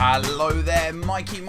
Hello there, Mikey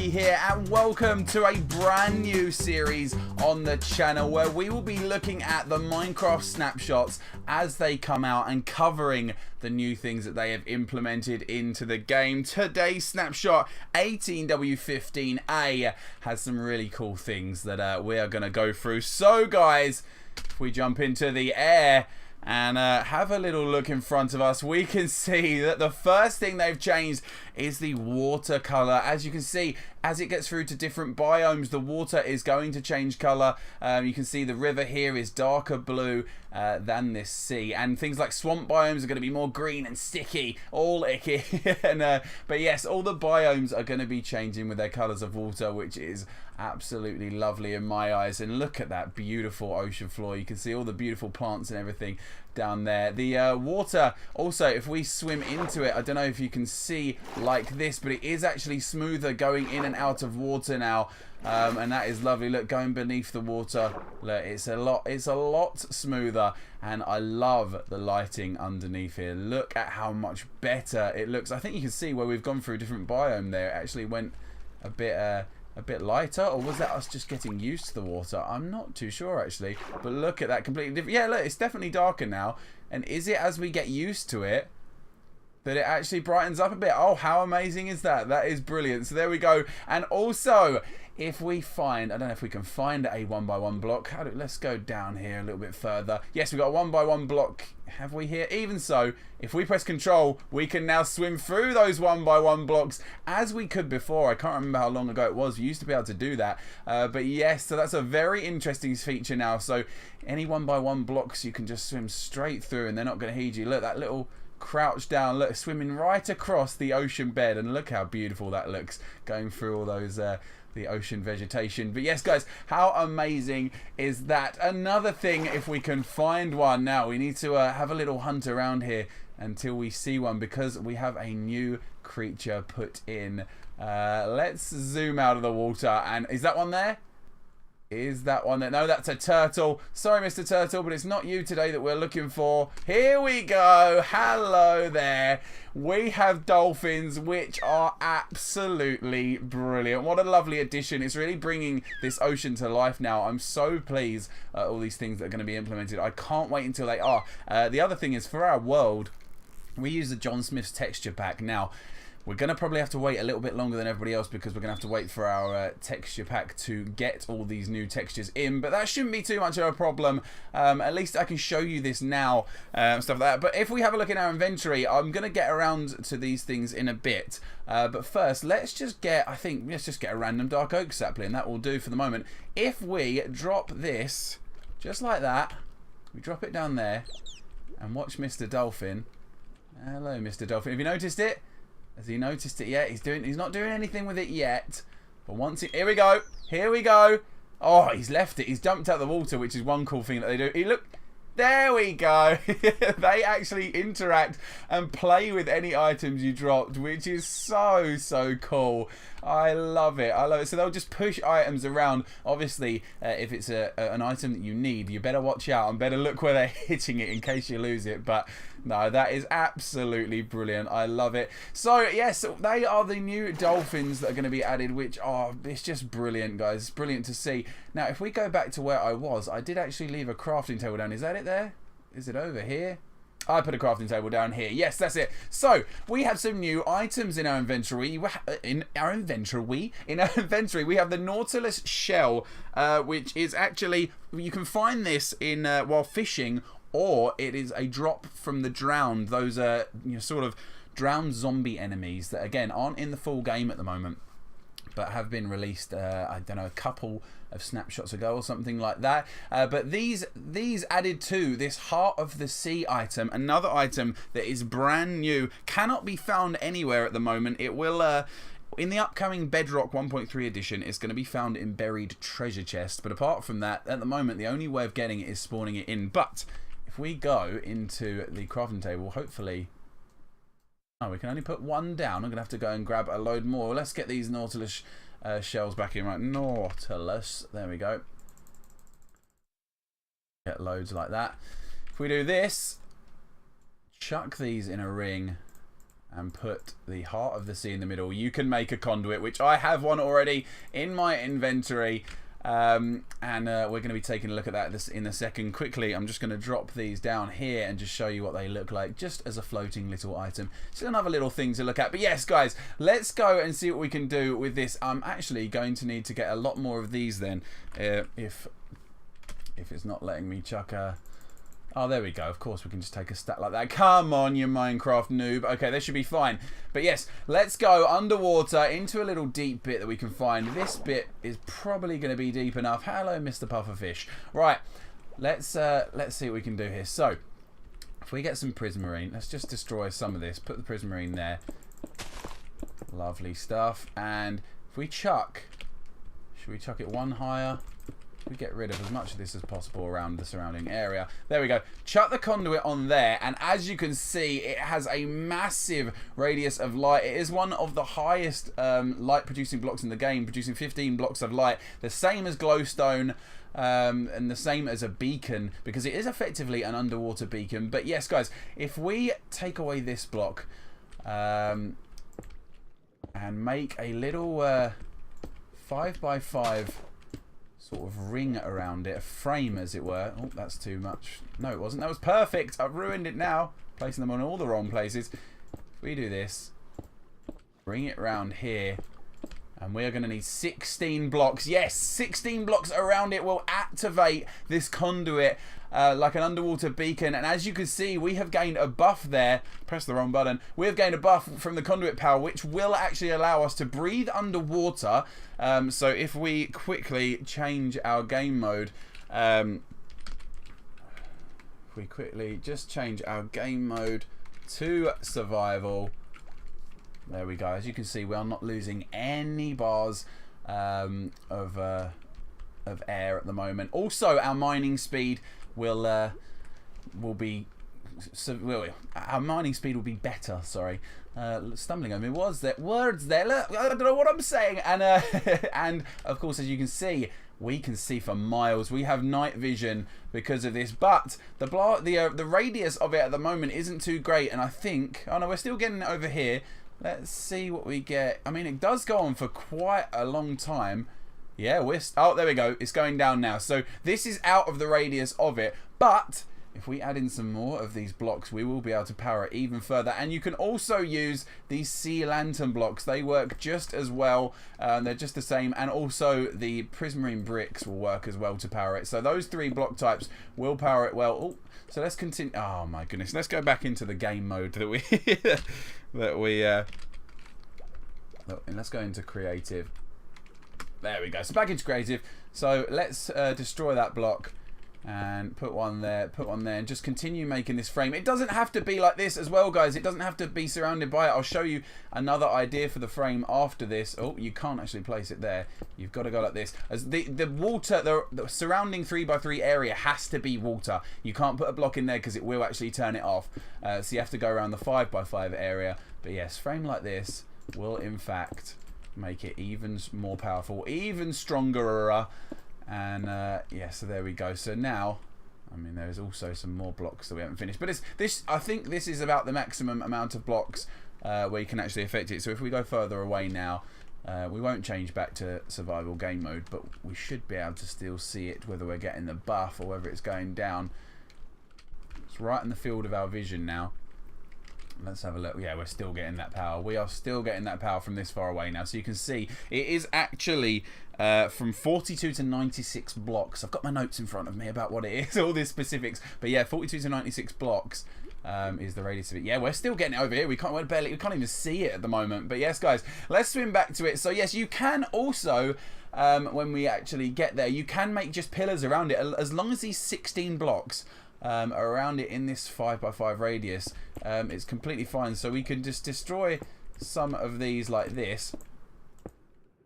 here, and welcome to a brand new series on the channel where we will be looking at the Minecraft snapshots as they come out and covering the new things that they have implemented into the game. Today's snapshot 18W15A has some really cool things that we are going to go through. So guys, if we jump into the air and have a little look in front of us, we can see that the first thing they've changed is the water color. As you can see, as it gets through to different biomes, the water is going to change color. You can see the river here is darker blue than this sea, and things like swamp biomes are going to be more green and sticky, all icky. But yes, all the biomes are going to be changing with their colors of water, which is absolutely lovely in my eyes. And look at that beautiful ocean floor. You can see all the beautiful plants and everything down there. The water also, if we swim into it, I don't know if you can see like this, but it is actually smoother going in and out of water now, and that is lovely. Look, going beneath the water, look, it's a lot smoother, and I love the lighting underneath here. Look at how much better it looks. I think you can see where we've gone through a different biome there. It actually went a bit lighter, or was that us just getting used to the water? I'm not too sure actually, but look at that, completely different. Yeah, look, it's definitely darker now. And is it as we get used to it that it actually brightens up a bit? Oh, how amazing is that? That is brilliant. So there we go. And also, if we find, I don't know if we can find a 1x1 block. Let's go down here a little bit further. Yes, we've got a 1x1 block. Have we here? Even so, if we press control, we can now swim through those 1x1 blocks as we could before. I can't remember how long ago it was. We used to be able to do that. But yes, so that's a very interesting feature now. So any 1x1 blocks, you can just swim straight through and they're not going to heed you. Look, that little crouch down, look, swimming right across the ocean bed, and look how beautiful that looks going through all those the ocean vegetation. But yes guys, how amazing is that? Another thing, if we can find one now, we need to have a little hunt around here until we see one, because we have a new creature put in. Let's zoom out of the water, and is that one there? Is that one there? No, that's a turtle. Sorry, Mr. Turtle, but it's not you today that we're looking for. Here we go. Hello there. We have dolphins, which are absolutely brilliant. What a lovely addition. It's really bringing this ocean to life now. I'm so pleased at all these things that are going to be implemented. I can't wait until they are. The other thing is, for our world, we use the John Smith's texture pack. Now, we're going to probably have to wait a little bit longer than everybody else, because we're going to have to wait for our texture pack to get all these new textures in. But that shouldn't be too much of a problem. At least I can show you this now, stuff like that. But if we have a look in our inventory, I'm going to get around to these things in a bit. But first, let's just get a random dark oak sapling. That will do for the moment. If we drop this, just like that, we drop it down there, and watch Mr. Dolphin. Hello, Mr. Dolphin. Have you noticed it? Has he noticed it yet? He's not doing anything with it yet. But once it, here we go. Here we go. Oh, he's left it. He's jumped out the water, which is one cool thing that they do. Look, there we go. They actually interact and play with any items you dropped, which is so cool. I love it. I love it. So they'll just push items around. Obviously, if it's an item that you need, you better watch out and better look where they're hitting it in case you lose it. But no, that is absolutely brilliant. I love it. So yes, they are the new dolphins that are going to be added, which are, it's just brilliant, guys. It's brilliant to see. Now, if we go back to where I was, I did actually leave a crafting table down. Is that it there? Is it over here? I put a crafting table down here. Yes, that's it. So we have some new items in our inventory. In our inventory, we have the Nautilus shell, which is actually, you can find this in while fishing, or it is a drop from the drowned. Those are sort of drowned zombie enemies that again aren't in the full game at the moment, but have been released, I don't know, a couple of snapshots ago or something like that. But these added to this Heart of the Sea item, another item that is brand new, cannot be found anywhere at the moment. It will, in the upcoming Bedrock 1.3 edition, it's going to be found in buried treasure chests. But apart from that, at the moment, the only way of getting it is spawning it in. But if we go into the crafting table, hopefully... Oh, we can only put one down. I'm going to have to go and grab a load more. Let's get these Nautilus shells back in. Right, Nautilus. There we go. Get loads like that. If we do this, chuck these in a ring, and put the heart of the sea in the middle. You can make a conduit, which I have one already in my inventory. And we're going to be taking a look at that in a second. Quickly, I'm just going to drop these down here and just show you what they look like, just as a floating little item. It's another little thing to look at. But yes, guys, let's go and see what we can do with this. I'm actually going to need to get a lot more of these then, if it's not letting me chuck a... Oh, there we go. Of course, we can just take a stat like that. Come on, you Minecraft noob. Okay, this should be fine. But yes, let's go underwater into a little deep bit that we can find. This bit is probably going to be deep enough. Hello, Mr. Pufferfish. Right, let's see what we can do here. So, if we get some prismarine, let's just destroy some of this. Put the prismarine there. Lovely stuff. And if we chuck... Should we chuck it one higher? We get rid of as much of this as possible around the surrounding area. There we go. Chuck the conduit on there, and as you can see, it has a massive radius of light. It is one of the highest light producing blocks in the game, producing 15 blocks of light, the same as glowstone. And the same as a beacon, because it is effectively an underwater beacon. But yes, guys, if we take away this block and make a little 5x5 sort of ring around it, a frame as it were. Oh, that's too much. No, it wasn't. That was perfect. I've ruined it now, placing them on all the wrong places. If we do this, bring it around here, and we're going to need 16 blocks. Yes, 16 blocks around it will activate this conduit like an underwater beacon. And as you can see, we have gained a buff there. Press the wrong button. We have gained a buff from the conduit power, which will actually allow us to breathe underwater. So if we quickly change our game mode, if we quickly just change our game mode to survival. There we go. As you can see, we are not losing any bars of air at the moment. Also, our mining speed will be our mining speed will be better. Sorry, stumbling over me. Words there. Look, I don't know what I'm saying. And and of course, as you can see, we can see for miles. We have night vision because of this, but the radius of it at the moment isn't too great. And I think, oh no, we're still getting it over here. Let's see what we get. I mean, it does go on for quite a long time. Yeah, oh, there we go. It's going down now. So this is out of the radius of it. But if we add in some more of these blocks, we will be able to power it even further. And you can also use these sea lantern blocks. They work just as well. They're just the same. And also the prismarine bricks will work as well to power it. So those three block types will power it well. Oh, so let's continue. Oh my goodness. Let's go back into the game mode that we let's go into creative. There we go. So back into creative. So let's destroy that block and put one there, and just continue making this frame. It doesn't have to be like this as well, guys. It doesn't have to be surrounded by it. I'll show you another idea for the frame after this. Oh, you can't actually place it there. You've got to go like this. As the water, the surrounding 3x3 area has to be water. You can't put a block in there because it will actually turn it off. So you have to go around the 5x5 area. But yes, frame like this will in fact make it even more powerful, even stronger. And yeah, so there we go. So now, I mean, there's also some more blocks that we haven't finished, but I think this is about the maximum amount of blocks where you can actually affect it. So if we go further away now, we won't change back to survival game mode, but we should be able to still see it, whether we're getting the buff or whether it's going down. It's right in the field of our vision now. Let's have a look. Yeah, we're still getting that power. We are still getting that power from this far away now. So you can see it is actually from 42 to 96 blocks. I've got my notes in front of me about what it is, all the specifics. But yeah, 42 to 96 blocks is the radius of it. Yeah, we're still getting it over here. We can't even see it at the moment. But yes, guys, let's swim back to it. So yes, you can also, when we actually get there, you can make just pillars around it as long as these 16 blocks around it in this 5x5 radius. It's completely fine. So we can just destroy some of these like this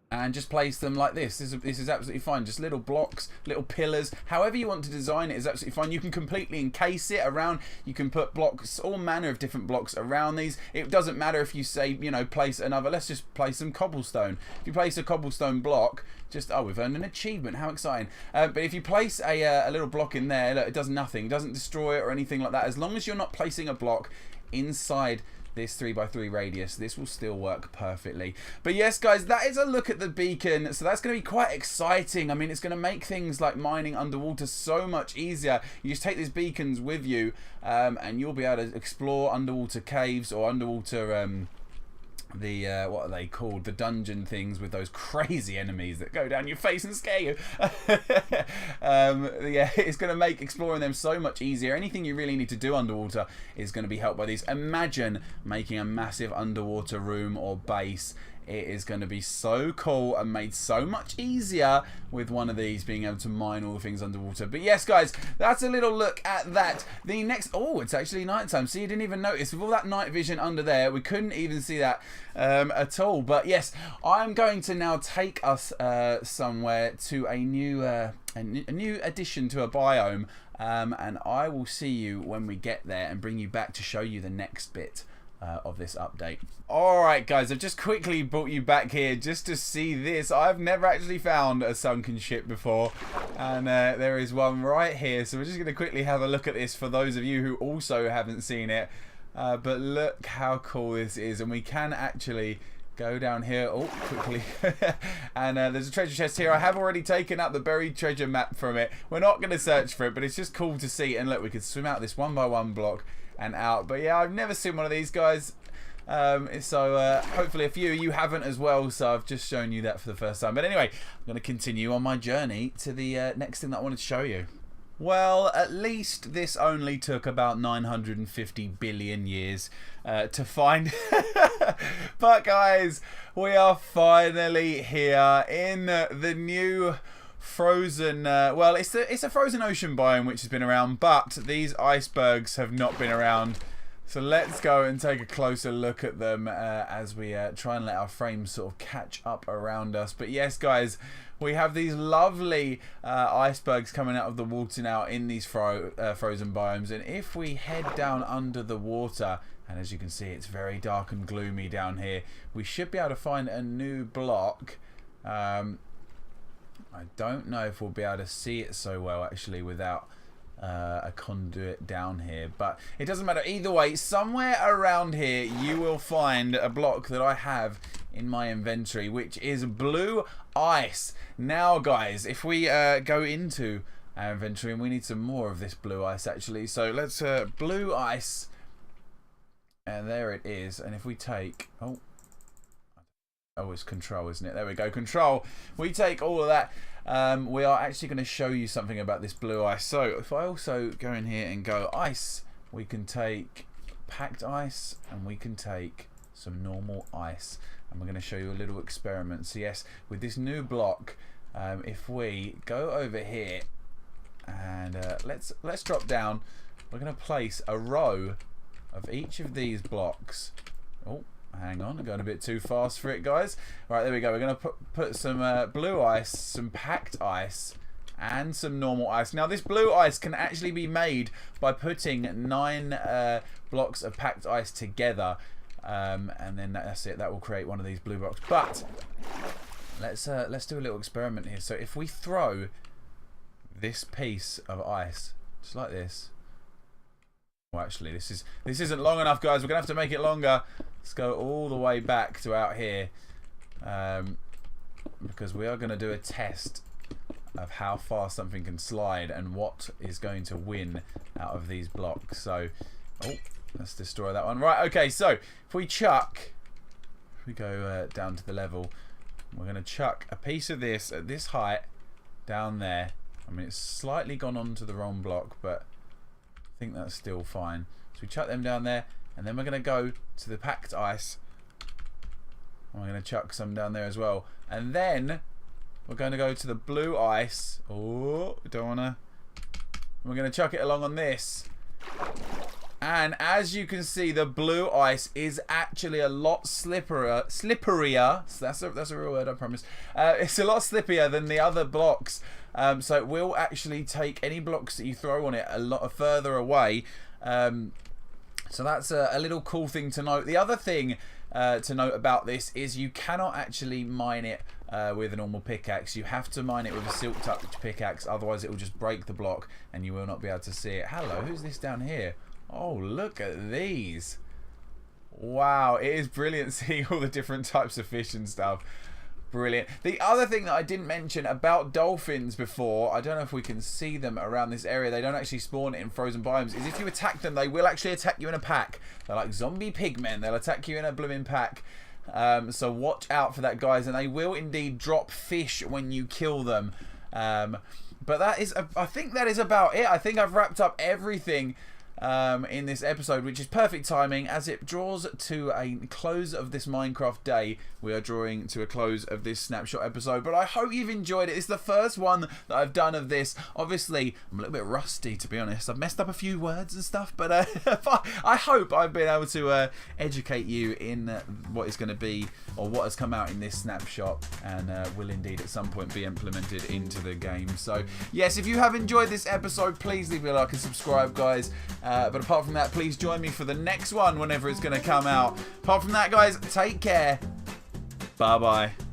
and just place them like this. This is absolutely fine. Just little blocks, little pillars, however you want to design it is absolutely fine. You can completely encase it around. You can put blocks, all manner of different blocks around these. It doesn't matter if you say, you know, place another, let's just place some cobblestone. If you place a cobblestone block, just, oh, we've earned an achievement, how exciting. But if you place a little block in there, look, it does nothing, it doesn't destroy it or anything like that. As long as you're not placing a block inside this 3x3 radius, this will still work perfectly. But yes, guys, that is a look at the beacon. So that's going to be quite exciting. I mean, it's going to make things like mining underwater so much easier. You just take these beacons with you, and you'll be able to explore underwater caves or underwater what are they called, the dungeon things with those crazy enemies that go down your face and scare you. Yeah, it's going to make exploring them so much easier. Anything you really need to do underwater is going to be helped by these. Imagine making a massive underwater room or base. It is going to be so cool and made so much easier with one of these being able to mine all the things underwater. But yes, guys, that's a little look at that. The next, oh, it's actually nighttime. See, you didn't even notice with all that night vision under there. We couldn't even see that at all. But yes, I'm going to now take us somewhere to a new addition to a biome, and I will see you when we get there and bring you back to show you the next bit of this update. Alright guys, I've just quickly brought you back here just to see this. I've never actually found a sunken ship before, and there is one right here, so we're just going to quickly have a look at this for those of you who also haven't seen it. But look how cool this is, and we can actually go down here, oh, quickly, and there's a treasure chest here. I have already taken up the buried treasure map from it. We're not going to search for it, but it's just cool to see, and look, we can swim out this 1x1 block and out. But yeah, I've never seen one of these, guys, so hopefully a few of you haven't as well, so I've just shown you that for the first time. But anyway, I'm going to continue on my journey to the next thing that I wanted to show you. Well, at least this only took about 950 billion years to find. But guys, we are finally here in the new frozen, well, it's a frozen ocean biome which has been around, but these icebergs have not been around. So let's go and take a closer look at them as we try and let our frames sort of catch up around us. But yes, guys, we have these lovely icebergs coming out of the water now in these frozen biomes. And if we head down under the water, and as you can see, it's very dark and gloomy down here, we should be able to find a new block. I don't know if we'll be able to see it so well actually without a conduit down here, but it doesn't matter either way. Somewhere around here you will find a block that I have in my inventory, which is blue ice. Now guys, if we go into our inventory, and we need some more of this blue ice actually, so let's blue ice, and there it is. And if we take, oh, it's control, isn't it? There we go, control. We take all of that. We are actually going to show you something about this blue ice. So if I also go in here and go ice, we can take packed ice and we can take some normal ice. And we're going to show you a little experiment. So yes, with this new block, if we go over here and let's drop down, we're going to place a row of each of these blocks. Oh, hang on, I'm going a bit too fast for it, guys. Right, there we go. We're going to put some blue ice, some packed ice, and some normal ice. Now, this blue ice can actually be made by putting 9 blocks of packed ice together, and then that's it. That will create one of these blue blocks. But let's do a little experiment here. So if we throw this piece of ice just like this. Well, actually, this isn't long enough, guys. We're gonna have to make it longer. Let's go all the way back to out here, because we are going to do a test of how far something can slide and what is going to win out of these blocks. So, oh, let's destroy that one. Right, okay, so if we go down to the level, we're going to chuck a piece of this at this height down there. I mean, it's slightly gone onto the wrong block, but I think that's still fine. So we chuck them down there, and then we're going to go to the packed ice. And we're going to chuck some down there as well. And then we're going to go to the blue ice. Oh, don't want to. We're going to chuck it along on this. And as you can see, the blue ice is actually a lot slipperier. So that's a real word, I promise. It's a lot slippier than the other blocks. So it will actually take any blocks that you throw on it a lot further away. So that's a little cool thing to note. The other thing to note about this is you cannot actually mine it with a normal pickaxe. You have to mine it with a silk touch pickaxe, otherwise it will just break the block and you will not be able to see it. Hello, who's this down here? Oh, look at these. Wow, it is brilliant seeing all the different types of fish and stuff. Brilliant. The other thing that I didn't mention about dolphins before, I don't know if we can see them around this area, they don't actually spawn in frozen biomes, is if you attack them, they will actually attack you in a pack. They're like zombie pigmen, they'll attack you in a blooming pack. So watch out for that, guys, and they will indeed drop fish when you kill them. But that is, I think that is about it. I think I've wrapped up everything in this episode, which is perfect timing as it draws to a close of this Minecraft day. We are drawing to a close of this Snapshot episode, but I hope you've enjoyed it. It's the first one that I've done of this. Obviously, I'm a little bit rusty, to be honest. I've messed up a few words and stuff, but I hope I've been able to educate you in what is going to be, or what has come out in this Snapshot, and will indeed at some point be implemented into the game. So, yes, if you have enjoyed this episode, please leave me a like and subscribe, guys. But apart from that, please join me for the next one whenever it's going to come out. Apart from that, guys, take care. Bye-bye.